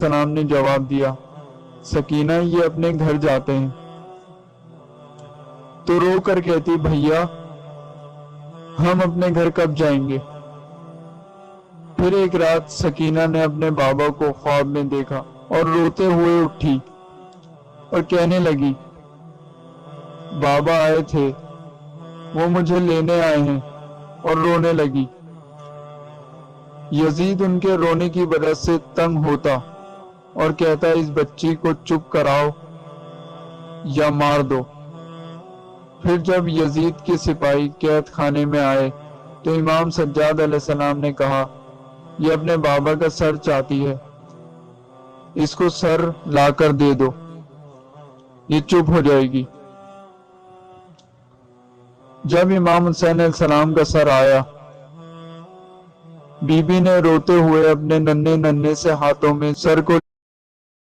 السلام نے جواب دیا، سکینہ یہ اپنے گھر جاتے ہیں۔ تو رو کر کہتی، بھیا ہم اپنے گھر کب جائیں گے؟ پھر ایک رات سکینہ نے اپنے بابا کو خواب میں دیکھا اور روتے ہوئے اٹھی اور کہنے لگی، بابا آئے تھے، وہ مجھے لینے آئے ہیں، اور رونے لگی۔ یزید ان کے رونے کی وجہ سے تنگ ہوتا اور کہتا، اس بچی کو چپ کراؤ یا مار دو۔ پھر جب یزید کے سپاہی قید خانے میں آئے تو امام سجاد علیہ السلام نے کہا، یہ اپنے بابا کا سر چاہتی ہے، اس کو سر لا کر دے دو، یہ چپ ہو جائے گی۔ جب امام حسین علیہ السلام کا سر آیا، بی بی نے روتے ہوئے اپنے ننھے ننھے سے ہاتھوں میں سر کو